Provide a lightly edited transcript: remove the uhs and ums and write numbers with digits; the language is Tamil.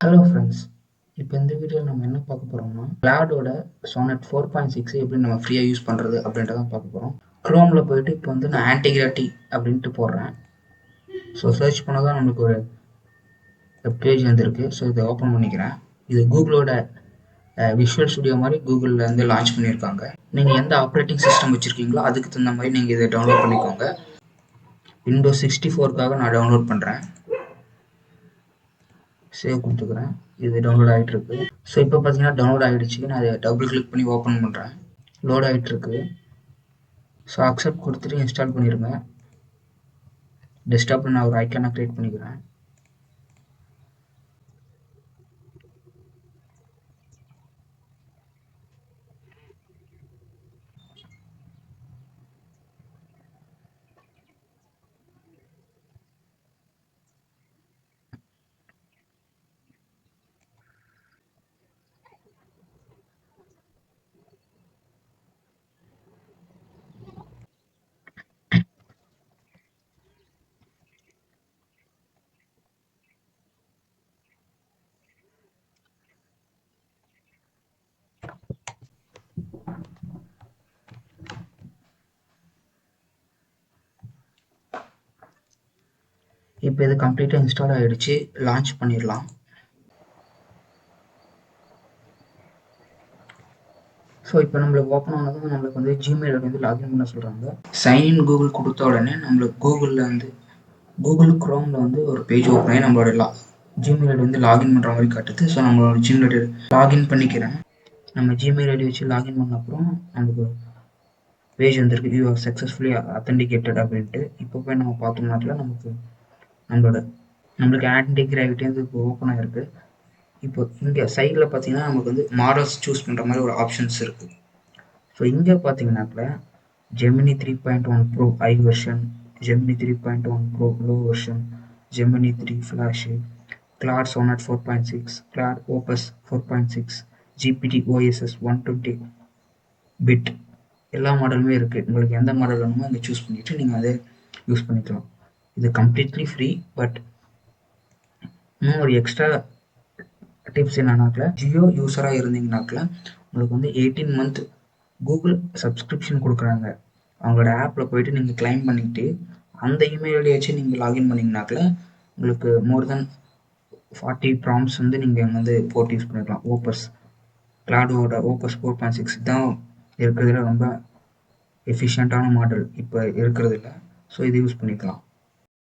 ஹலோ ஃப்ரெண்ட்ஸ், இப்போ இந்த வீடியோவில் நம்ம என்ன பார்க்க போகிறோம்னா கிளாடோட Sonnet 4.6 எப்படி நம்ம ஃப்ரீயாக யூஸ் பண்ணுறது அப்படின்றதான் பார்க்க போகிறோம். க்ரோமில் போயிட்டு இப்போ வந்து நான் ஆன்டிகிராட்டி அப்படின்ட்டு போடுறேன். ஸோ சர்ச் பண்ணதான் நம்மளுக்கு ஒரு பேஜ் வந்துருக்கு. ஸோ இதை ஓப்பன் பண்ணிக்கிறேன். இது கூகுளோட விஷுவல் ஸ்டுடியோ மாதிரி கூகுளில் வந்து லான்ச் பண்ணியிருக்காங்க. நீங்கள் எந்த ஆப்ரேட்டிங் சிஸ்டம் வச்சுருக்கீங்களோ அதுக்கு தகுந்த மாதிரி நீங்கள் இதை டவுன்லோட் பண்ணிக்கோங்க. விண்டோஸ் 64க்காக நான் டவுன்லோட் பண்ணுறேன். சேவ் கொடுத்துக்கிறேன். இது டவுன்லோட் ஆகிட்டு இருக்கு. ஸோ இப்போ பார்த்தீங்கன்னா டவுன்லோட் ஆகிடுச்சு. நான் அதை டபுள் கிளிக் பண்ணி ஓப்பன் பண்ணுறேன். லோட் ஆகிட்டு இருக்கு. ஸோ அக்செப்ட் கொடுத்துட்டு இன்ஸ்டால் பண்ணிடுங்க. டெஸ்க்டாப்பில் நான் ஒரு ஐக்கானை க்ரியேட் பண்ணிக்கிறேன். இப்போ இது கம்ப்ளீட்டாக இன்ஸ்டால் ஆகிடுச்சு. லான்ச் பண்ணிடலாம். ஸோ இப்போ நம்மளுக்கு ஓப்பன் ஆனதும் நம்மளுக்கு வந்து ஜிமெயில் வந்து லாகின் பண்ண சொல்கிறாங்க. சைன்இன் கூகுள் கொடுத்த உடனே நம்மளுக்கு கூகுளில் வந்து கூகுள் க்ரோமில் வந்து ஒரு பேஜ் ஓப்பன் ஆகி நம்மளோட ஜிமெயில் வந்து லாகின் பண்ணுற மாதிரி காட்டுது. ஸோ நம்மளோட ஜிமெயில் லாகின் பண்ணிக்கிறேன். நம்ம ஜிமெயில் ஐடி வச்சு லாகின் பண்ண அப்புறம் நமக்கு பேஜ் வந்திருக்கு. யூ ஆர் சக்ஸஸ்ஃபுல்லி அத்தன்டிகேட்டட் அப்படின்ட்டு. இப்போ போய் நம்ம பார்த்தோம்னால நம்மளுக்கு ஆன்டிகிராவிட்டி வந்து இப்போ ஓப்பன் ஆகிருக்கு. இப்போ இங்கே சைடில் பார்த்தீங்கன்னா நமக்கு வந்து மாடல்ஸ் சூஸ் பண்ணுற மாதிரி ஒரு ஆப்ஷன்ஸ் இருக்குது. ஸோ இங்கே பார்த்தீங்கன்னாக்கா Gemini 3.1 pro high version, Gemini 3.1 pro low version, Gemini 3 flash, Claude Sonnet 4.6, Claude Opus 4.6, GPT OSS 120 bit எல்லா மாடலுமே இருக்குது. உங்களுக்கு எந்த மாடல் வேணுமோ இங்கே சூஸ் பண்ணிவிட்டு நீங்கள் அதை யூஸ் பண்ணிக்கலாம். இது கம்ப்ளீட்லி ஃப்ரீ. பட் இன்னும் ஒரு எக்ஸ்ட்ரா டிப்ஸ் என்னன்னாக்கா ஜியோ யூஸராக இருந்தீங்கன்னாக்கா உங்களுக்கு வந்து 18 மந்த் கூகுள் சப்ஸ்கிரிப்ஷன் கொடுக்குறாங்க. அவங்களோட ஆப்பில் போயிட்டு நீங்கள் கிளைம் பண்ணிக்கிட்டு அந்த இமெயிலை வச்சு நீங்கள் லாகின் பண்ணிங்கனாக்கா உங்களுக்கு மோர் தென் 40 ப்ராம்ப்ட்ஸ் வந்து நீங்கள் வந்து போட்டு யூஸ் பண்ணிக்கலாம். கிளாடோட ஓபஸ் 4.6 தான் இருக்கிறதுல ரொம்ப எஃபிஷியண்ட்டான மாடல் இப்போ இருக்கிறது இல்லை. ஸோ இது யூஸ் பண்ணிக்கலாம்.